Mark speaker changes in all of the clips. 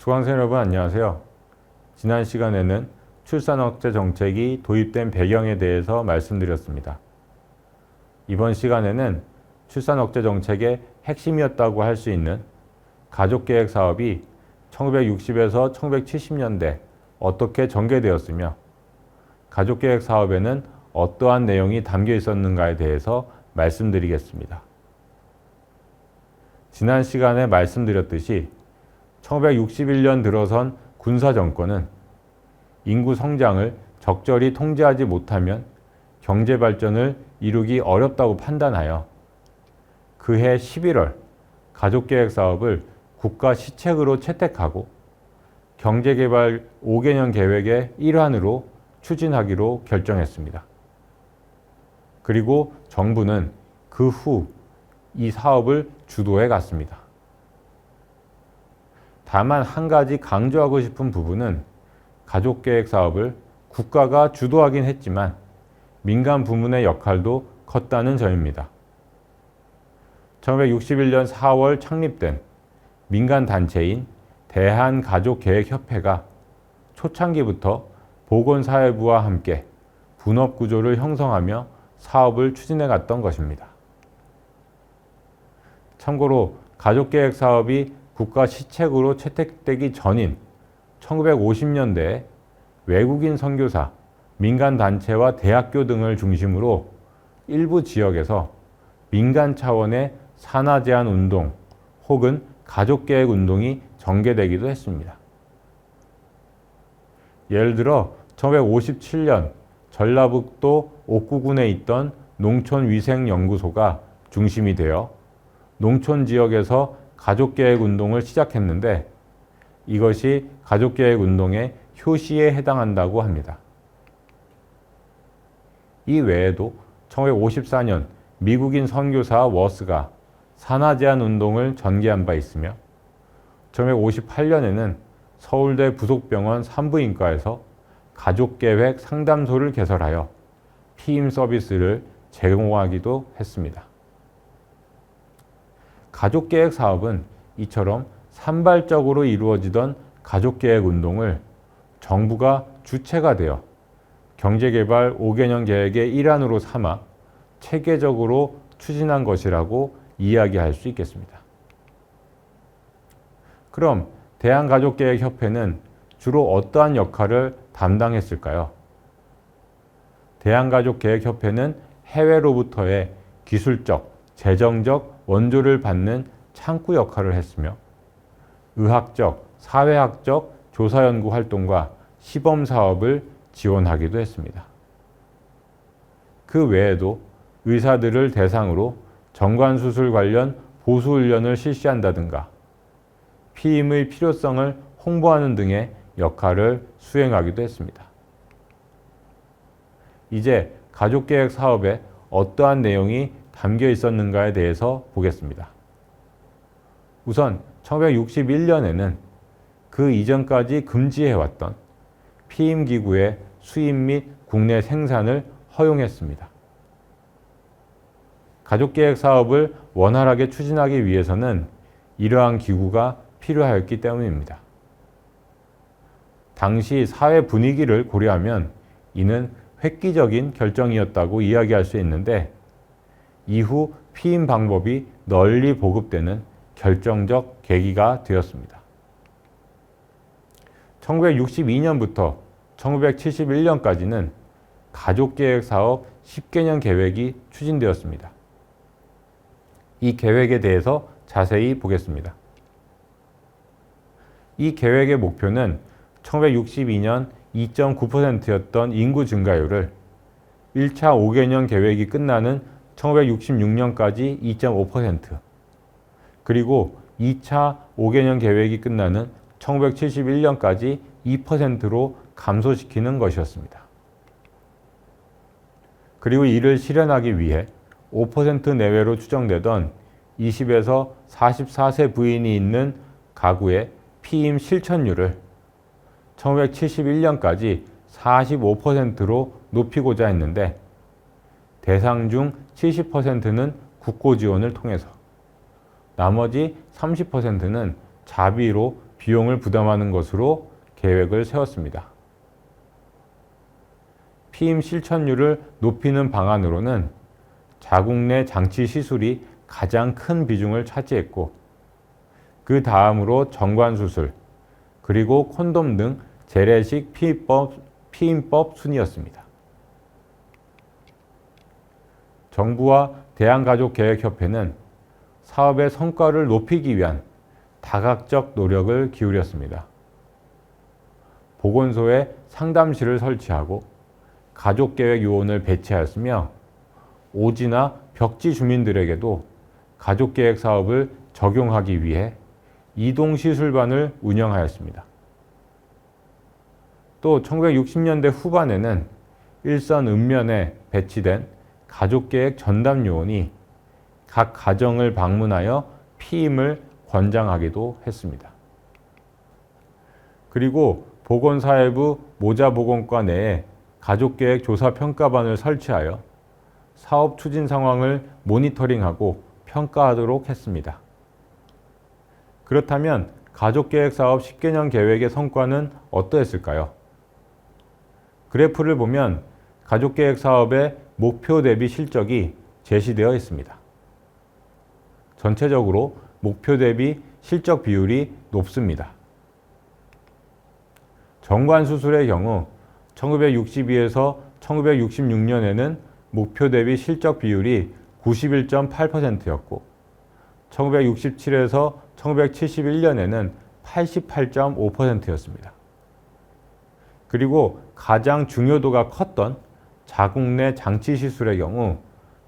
Speaker 1: 수강생 여러분 안녕하세요. 지난 시간에는 출산억제 정책이 도입된 배경에 대해서 말씀드렸습니다. 이번 시간에는 출산억제 정책의 핵심이었다고 할 수 있는 가족계획 사업이 1960에서 1970년대 어떻게 전개되었으며 가족계획 사업에는 어떠한 내용이 담겨 있었는가에 대해서 말씀드리겠습니다. 지난 시간에 말씀드렸듯이 1961년 들어선 군사정권은 인구 성장을 적절히 통제하지 못하면 경제 발전을 이루기 어렵다고 판단하여 그해 11월 가족계획 사업을 국가 시책으로 채택하고 경제개발 5개년 계획의 일환으로 추진하기로 결정했습니다. 그리고 정부는 그 후 이 사업을 주도해 갔습니다. 다만 한 가지 강조하고 싶은 부분은 가족계획 사업을 국가가 주도하긴 했지만 민간 부문의 역할도 컸다는 점입니다. 1961년 4월 창립된 민간 단체인 대한가족계획협회가 초창기부터 보건사회부와 함께 분업구조를 형성하며 사업을 추진해 갔던 것입니다. 참고로 가족계획 사업이 국가 시책으로 채택되기 전인 1950년대에 외국인 선교사, 민간단체와 대학교 등을 중심으로 일부 지역에서 민간 차원의 산하 제한 운동 혹은 가족계획 운동이 전개되기도 했습니다. 예를 들어 1957년 전라북도 옥구군에 있던 농촌위생연구소가 중심이 되어 농촌 지역에서 가족계획 운동을 시작했는데 이것이 가족계획 운동의 효시에 해당한다고 합니다. 이 외에도 1954년 미국인 선교사 워스가 산하 제한 운동을 전개한 바 있으며 1958년에는 서울대 부속병원 산부인과에서 가족계획 상담소를 개설하여 피임 서비스를 제공하기도 했습니다. 가족계획 사업은 이처럼 산발적으로 이루어지던 가족계획 운동을 정부가 주체가 되어 경제개발 5개년 계획의 일환으로 삼아 체계적으로 추진한 것이라고 이야기할 수 있겠습니다. 그럼 대한가족계획협회는 주로 어떠한 역할을 담당했을까요? 대한가족계획협회는 해외로부터의 기술적, 재정적 원조를 받는 창구 역할을 했으며 의학적, 사회학적 조사연구 활동과 시범사업을 지원하기도 했습니다. 그 외에도 의사들을 대상으로 정관수술 관련 보수훈련을 실시한다든가 피임의 필요성을 홍보하는 등의 역할을 수행하기도 했습니다. 이제 가족계획 사업에 어떠한 내용이 담겨 있었는가에 대해서 보겠습니다. 우선 1961년에는 그 이전까지 금지해왔던 피임기구의 수입 및 국내 생산을 허용했습니다. 가족계획 사업을 원활하게 추진하기 위해서는 이러한 기구가 필요하였기 때문입니다. 당시 사회 분위기를 고려하면 이는 획기적인 결정이었다고 이야기할 수 있는데 이후 피임 방법이 널리 보급되는 결정적 계기가 되었습니다. 1962년부터 1971년까지는 가족계획 사업 10개년 계획이 추진되었습니다. 이 계획에 대해서 자세히 보겠습니다. 이 계획의 목표는 1962년 2.9%였던 인구 증가율을 1차 5개년 계획이 끝나는 1966년까지 2.5%, 그리고 2차 5개년 계획이 끝나는 1971년까지 2%로 감소시키는 것이었습니다. 그리고 이를 실현하기 위해 5% 내외로 추정되던 20에서 44세 부인이 있는 가구의 피임 실천율을 1971년까지 45%로 높이고자 했는데 대상 중 70%는 국고 지원을 통해서 나머지 30%는 자비로 비용을 부담하는 것으로 계획을 세웠습니다. 피임 실천율을 높이는 방안으로는 자궁 내 장치 시술이 가장 큰 비중을 차지했고, 그 다음으로 정관 수술, 그리고 콘돔 등 재래식 피임법 순이었습니다. 정부와 대한가족계획협회는 사업의 성과를 높이기 위한 다각적 노력을 기울였습니다. 보건소에 상담실을 설치하고 가족계획 요원을 배치하였으며, 오지나 벽지 주민들에게도 가족계획 사업을 적용하기 위해 이동시술반을 운영하였습니다. 또 1960년대 후반에는 일선 읍면에 배치된 가족계획 전담 요원이 각 가정을 방문하여 피임을 권장하기도 했습니다. 그리고 보건사회부 모자보건과 내에 가족계획 조사평가반을 설치하여 사업 추진 상황을 모니터링하고 평가하도록 했습니다. 그렇다면 가족계획 사업 10개년 계획의 성과는 어떠했을까요? 그래프를 보면 가족계획 사업의 목표 대비 실적이 제시되어 있습니다. 전체적으로 목표 대비 실적 비율이 높습니다. 정관 수술의 경우 1962에서 1966년에는 목표 대비 실적 비율이 91.8%였고 1967에서 1971년에는 88.5%였습니다. 그리고 가장 중요도가 컸던 자궁 내 장치 시술의 경우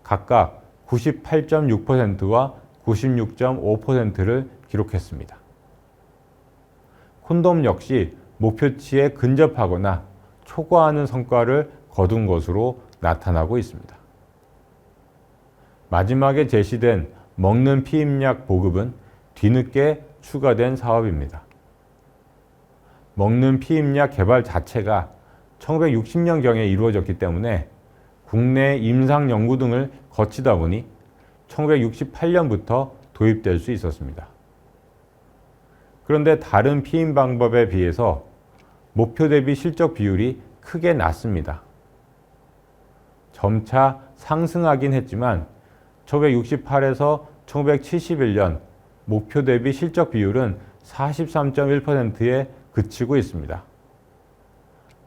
Speaker 1: 각각 98.6%와 96.5%를 기록했습니다. 콘돔 역시 목표치에 근접하거나 초과하는 성과를 거둔 것으로 나타나고 있습니다. 마지막에 제시된 먹는 피임약 보급은 뒤늦게 추가된 사업입니다. 먹는 피임약 개발 자체가 1960년경에 이루어졌기 때문에 국내 임상 연구 등을 거치다 보니 1968년부터 도입될 수 있었습니다. 그런데 다른 피임 방법에 비해서 목표 대비 실적 비율이 크게 낮습니다. 점차 상승하긴 했지만 1968에서 1971년 목표 대비 실적 비율은 43.1%에 그치고 있습니다.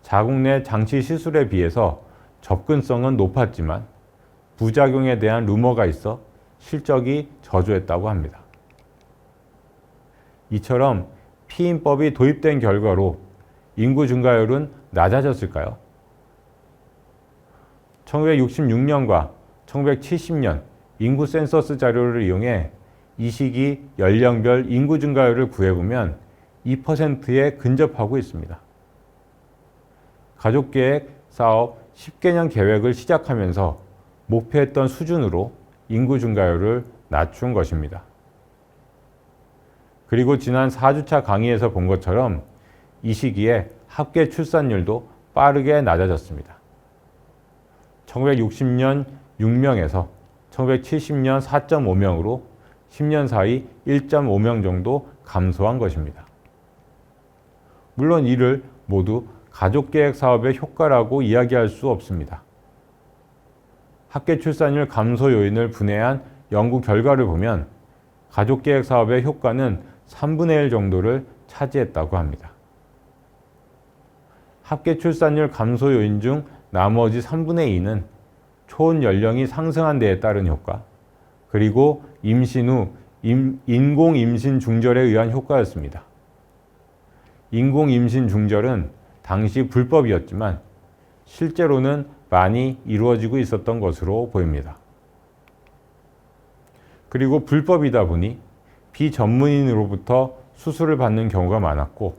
Speaker 1: 자궁 내 장치 시술에 비해서 접근성은 높았지만 부작용에 대한 루머가 있어 실적이 저조했다고 합니다. 이처럼 피임법이 도입된 결과로 인구 증가율은 낮아졌을까요? 1966년과 1970년 인구 센서스 자료를 이용해 이 시기 연령별 인구 증가율을 구해보면 2%에 근접하고 있습니다. 가족계획 사업 10개년 계획을 시작하면서 목표했던 수준으로 인구 증가율을 낮춘 것입니다. 그리고 지난 4주차 강의에서 본 것처럼 이 시기에 합계 출산율도 빠르게 낮아졌습니다. 1960년 6명에서 1970년 4.5명으로 10년 사이 1.5명 정도 감소한 것입니다. 물론 이를 모두 가족계획 사업의 효과라고 이야기할 수 없습니다. 합계 출산율 감소 요인을 분해한 연구 결과를 보면 가족계획 사업의 효과는 3분의 1 정도를 차지했다고 합니다. 합계 출산율 감소 요인 중 나머지 3분의 2는 초혼 연령이 상승한 데에 따른 효과, 그리고 임신 후 인공 임신 중절에 의한 효과였습니다. 인공 임신 중절은 당시 불법이었지만 실제로는 많이 이루어지고 있었던 것으로 보입니다. 그리고 불법이다 보니 비전문인으로부터 수술을 받는 경우가 많았고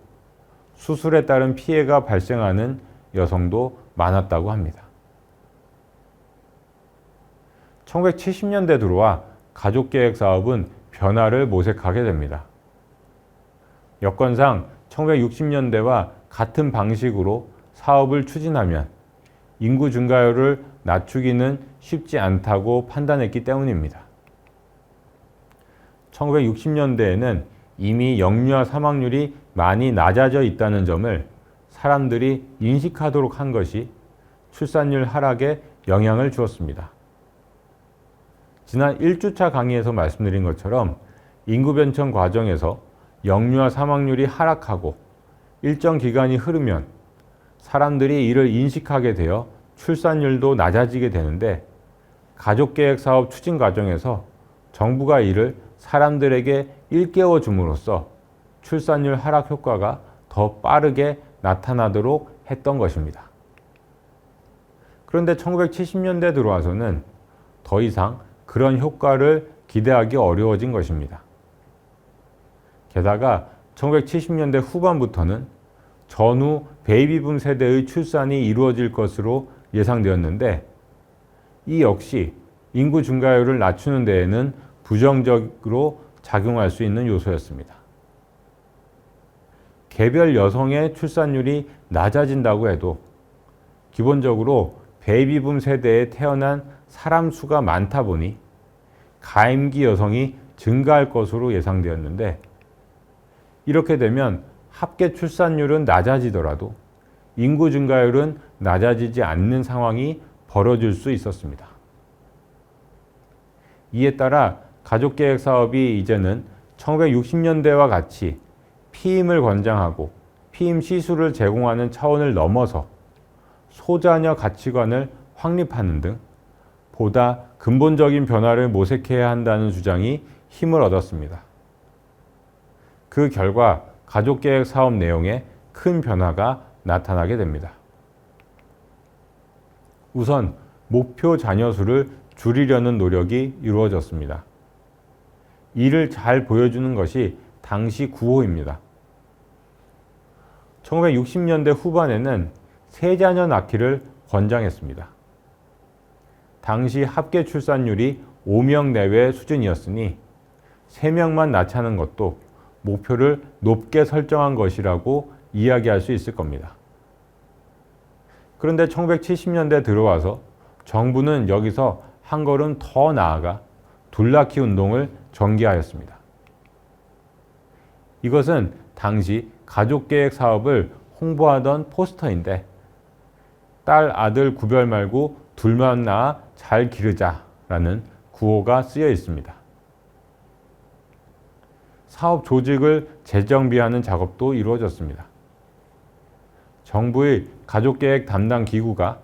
Speaker 1: 수술에 따른 피해가 발생하는 여성도 많았다고 합니다. 1970년대 들어와 가족계획 사업은 변화를 모색하게 됩니다. 여건상 1960년대와 같은 방식으로 사업을 추진하면 인구 증가율을 낮추기는 쉽지 않다고 판단했기 때문입니다. 1960년대에는 이미 영유아 사망률이 많이 낮아져 있다는 점을 사람들이 인식하도록 한 것이 출산율 하락에 영향을 주었습니다. 지난 1주차 강의에서 말씀드린 것처럼 인구 변천 과정에서 영유아 사망률이 하락하고 일정 기간이 흐르면 사람들이 이를 인식하게 되어 출산율도 낮아지게 되는데, 가족계획 사업 추진 과정에서 정부가 이를 사람들에게 일깨워 줌으로써 출산율 하락 효과가 더 빠르게 나타나도록 했던 것입니다. 그런데 1970년대 들어와서는 더 이상 그런 효과를 기대하기 어려워진 것입니다. 게다가 1970년대 후반부터는 전후 베이비붐 세대의 출산이 이루어질 것으로 예상되었는데, 이 역시 인구 증가율을 낮추는 데에는 부정적으로 작용할 수 있는 요소였습니다. 개별 여성의 출산율이 낮아진다고 해도 기본적으로 베이비붐 세대에 태어난 사람 수가 많다 보니 가임기 여성이 증가할 것으로 예상되었는데, 이렇게 되면 합계 출산율은 낮아지더라도 인구 증가율은 낮아지지 않는 상황이 벌어질 수 있었습니다. 이에 따라 가족계획 사업이 이제는 1960년대와 같이 피임을 권장하고 피임 시술을 제공하는 차원을 넘어서 소자녀 가치관을 확립하는 등 보다 근본적인 변화를 모색해야 한다는 주장이 힘을 얻었습니다. 그 결과 가족계획 사업 내용에 큰 변화가 나타나게 됩니다. 우선 목표 자녀 수를 줄이려는 노력이 이루어졌습니다. 이를 잘 보여주는 것이 당시 구호입니다. 1960년대 후반에는 3자녀 낳기를 권장했습니다. 당시 합계 출산율이 5명 내외 수준이었으니 3명만 낳자는 것도 목표를 높게 설정한 것이라고 이야기할 수 있을 겁니다. 그런데 1970년대 들어와서 정부는 여기서 한 걸음 더 나아가 둘낳기 운동을 전개하였습니다. 이것은 당시 가족계획 사업을 홍보하던 포스터인데, 딸, 아들 구별 말고 둘만 낳아 잘 기르자라는 구호가 쓰여 있습니다. 사업 조직을 재정비하는 작업도 이루어졌습니다. 정부의 가족계획 담당 기구가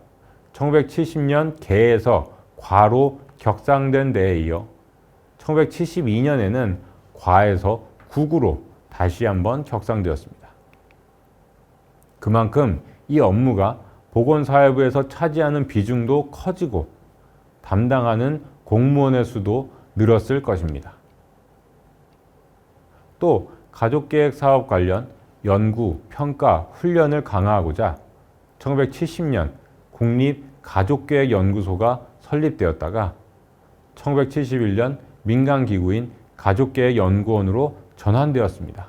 Speaker 1: 1970년 개에서 과로 격상된 데에 이어 1972년에는 과에서 국으로 다시 한번 격상되었습니다. 그만큼 이 업무가 보건사회부에서 차지하는 비중도 커지고 담당하는 공무원의 수도 늘었을 것입니다. 또 가족계획 사업 관련 연구, 평가, 훈련을 강화하고자 1970년 국립가족계획연구소가 설립되었다가 1971년 민간기구인 가족계획연구원으로 전환되었습니다.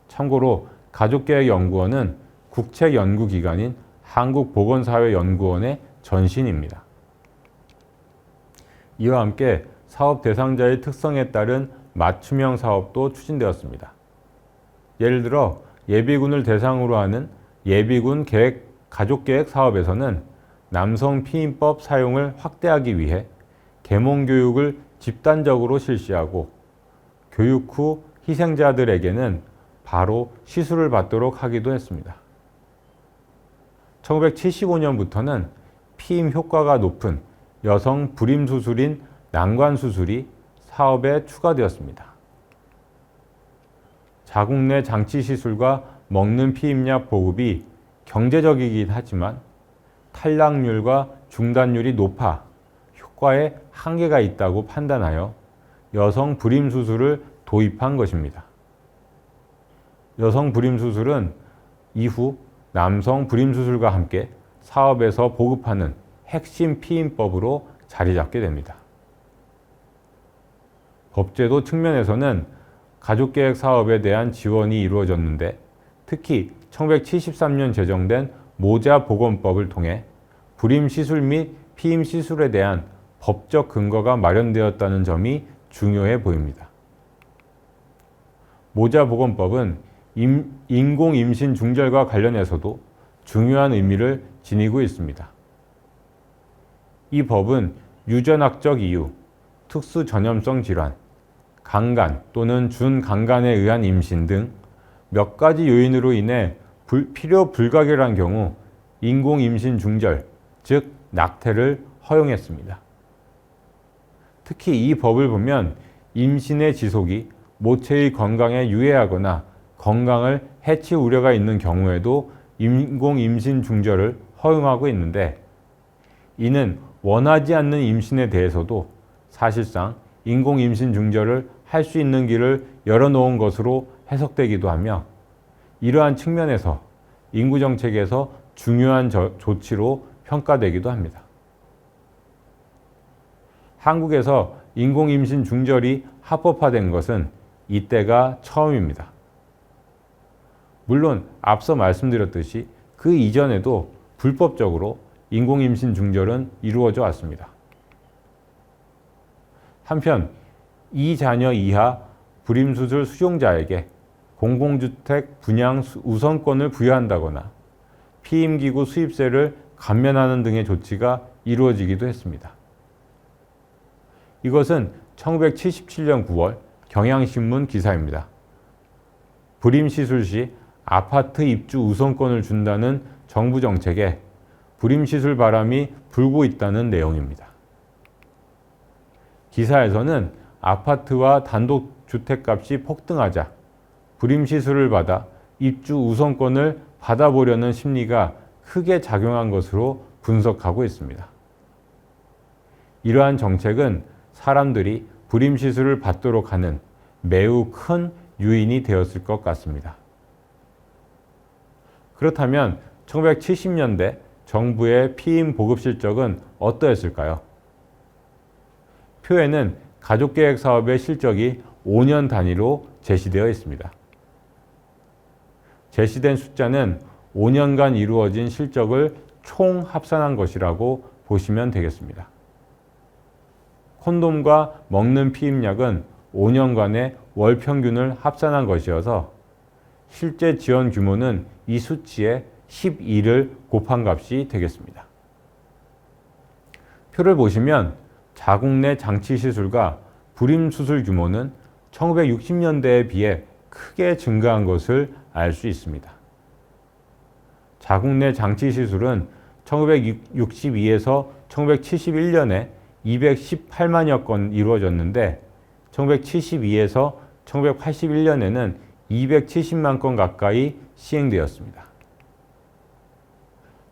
Speaker 1: 참고로 가족계획연구원은 국책연구기관인 한국보건사회연구원의 전신입니다. 이와 함께 사업 대상자의 특성에 따른 맞춤형 사업도 추진되었습니다. 예를 들어 예비군을 대상으로 하는 예비군 가족계획 사업에서는 남성 피임법 사용을 확대하기 위해 계몽교육을 집단적으로 실시하고 교육 후 희생자들에게는 바로 시술을 받도록 하기도 했습니다. 1975년부터는 피임 효과가 높은 여성 불임 수술인 난관 수술이 사업에 추가되었습니다. 자국 내 장치 시술과 먹는 피임약 보급이 경제적이긴 하지만 탈락률과 중단율이 높아 효과에 한계가 있다고 판단하여 여성 불임 수술을 도입한 것입니다. 여성 불임 수술은 이후 남성 불임 수술과 함께 사업에서 보급하는 핵심 피임법으로 자리 잡게 됩니다. 법제도 측면에서는 가족계획 사업에 대한 지원이 이루어졌는데, 특히 1973년 제정된 모자보건법을 통해 불임 시술 및 피임 시술에 대한 법적 근거가 마련되었다는 점이 중요해 보입니다. 모자보건법은 인공임신 중절과 관련해서도 중요한 의미를 지니고 있습니다. 이 법은 유전학적 이유, 특수 전염성 질환, 강간 또는 준강간에 의한 임신 등 몇 가지 요인으로 인해 필요 불가결한 경우 인공임신 중절, 즉 낙태를 허용했습니다. 특히 이 법을 보면 임신의 지속이 모체의 건강에 유해하거나 건강을 해칠 우려가 있는 경우에도 인공임신 중절을 허용하고 있는데, 이는 원하지 않는 임신에 대해서도 사실상 인공임신 중절을 할 수 있는 길을 열어놓은 것으로 해석되기도 하며, 이러한 측면에서 인구정책에서 중요한 조치로 평가되기도 합니다. 한국에서 인공임신 중절이 합법화된 것은 이때가 처음입니다. 물론 앞서 말씀드렸듯이 그 이전에도 불법적으로 인공임신 중절은 이루어져 왔습니다. 한편 2자녀 이하 불임수술 수용자에게 공공주택 분양 우선권을 부여한다거나 피임기구 수입세를 감면하는 등의 조치가 이루어지기도 했습니다. 이것은 1977년 9월 경향신문 기사입니다. 불임시술 시 아파트 입주 우선권을 준다는 정부 정책에 불임시술 바람이 불고 있다는 내용입니다. 기사에서는 아파트와 단독주택값이 폭등하자 불임시술을 받아 입주 우선권을 받아보려는 심리가 크게 작용한 것으로 분석하고 있습니다. 이러한 정책은 사람들이 불임시술을 받도록 하는 매우 큰 요인이 되었을 것 같습니다. 그렇다면 1970년대 정부의 피임 보급 실적은 어떠했을까요? 표에는 가족계획 사업의 실적이 5년 단위로 제시되어 있습니다. 제시된 숫자는 5년간 이루어진 실적을 총 합산한 것이라고 보시면 되겠습니다. 콘돔과 먹는 피임약은 5년간의 월 평균을 합산한 것이어서 실제 지원 규모는 이 수치에 12를 곱한 값이 되겠습니다. 표를 보시면 자궁 내 장치 시술과 불임 수술 규모는 1960년대에 비해 크게 증가한 것을 알 수 있습니다. 자궁 내 장치 시술은 1962에서 1971년에 218만여 건 이루어졌는데 1972에서 1981년에는 270만 건 가까이 시행되었습니다.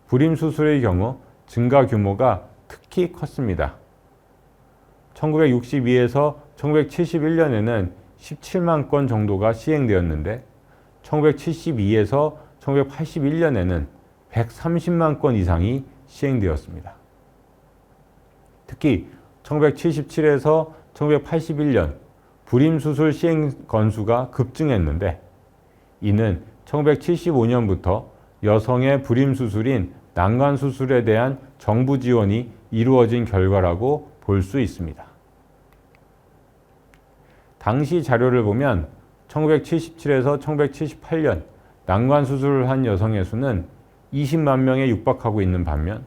Speaker 1: 불임 수술의 경우 증가 규모가 특히 컸습니다. 1962에서 1971년에는 17만 건 정도가 시행되었는데 1972에서 1981년에는 130만 건 이상이 시행되었습니다. 특히 1977에서 1981년 불임수술 시행 건수가 급증했는데, 이는 1975년부터 여성의 불임수술인 난관수술에 대한 정부 지원이 이루어진 결과라고 볼 수 있습니다. 당시 자료를 보면 1977에서 1978년 난관수술을 한 여성의 수는 20만 명에 육박하고 있는 반면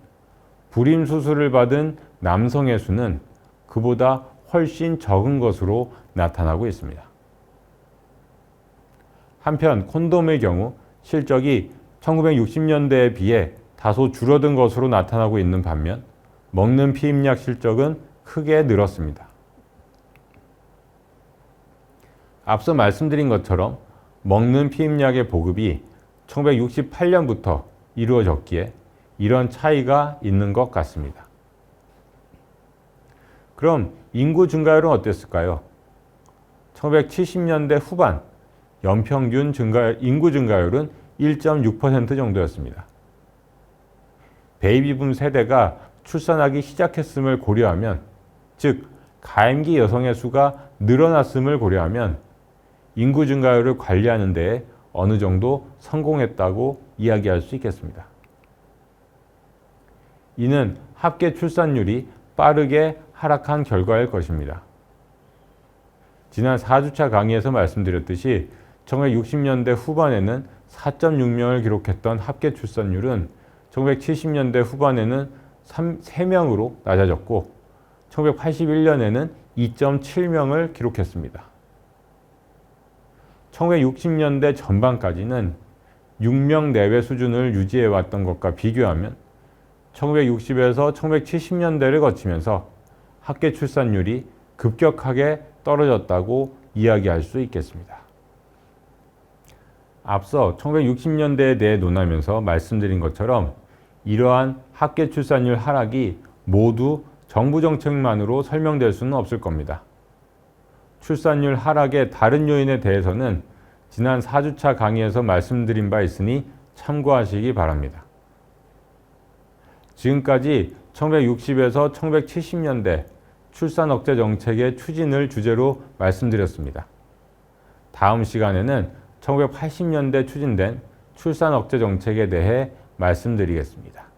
Speaker 1: 불임수술을 받은 남성의 수는 그보다 훨씬 적은 것으로 나타나고 있습니다. 한편 콘돔의 경우 실적이 1960년대에 비해 다소 줄어든 것으로 나타나고 있는 반면 먹는 피임약 실적은 크게 늘었습니다. 앞서 말씀드린 것처럼 먹는 피임약의 보급이 1968년부터 이루어졌기에 이런 차이가 있는 것 같습니다. 그럼 인구 증가율은 어땠을까요? 1970년대 후반 연평균 인구 증가율은 1.6% 정도였습니다. 베이비붐 세대가 출산하기 시작했음을 고려하면, 즉 가임기 여성의 수가 늘어났음을 고려하면 인구 증가율을 관리하는 데에 어느 정도 성공했다고 이야기할 수 있겠습니다. 이는 합계 출산율이 빠르게 하락한 결과일 것입니다. 지난 4주차 강의에서 말씀드렸듯이 1960년대 후반에는 4.6명을 기록했던 합계 출산율은 1970년대 후반에는 3명으로 낮아졌고 1981년에는 2.7명을 기록했습니다. 1960년대 전반까지는 6명 내외 수준을 유지해왔던 것과 비교하면 1960에서 1970년대를 거치면서 합계 출산율이 급격하게 떨어졌다고 이야기할 수 있겠습니다. 앞서 1960년대에 대해 논하면서 말씀드린 것처럼 이러한 합계 출산율 하락이 모두 정부 정책만으로 설명될 수는 없을 겁니다. 출산율 하락의 다른 요인에 대해서는 지난 4주차 강의에서 말씀드린 바 있으니 참고하시기 바랍니다. 지금까지 1960에서 1970년대 출산 억제 정책의 추진을 주제로 말씀드렸습니다. 다음 시간에는 1980년대 추진된 출산 억제 정책에 대해 말씀드리겠습니다.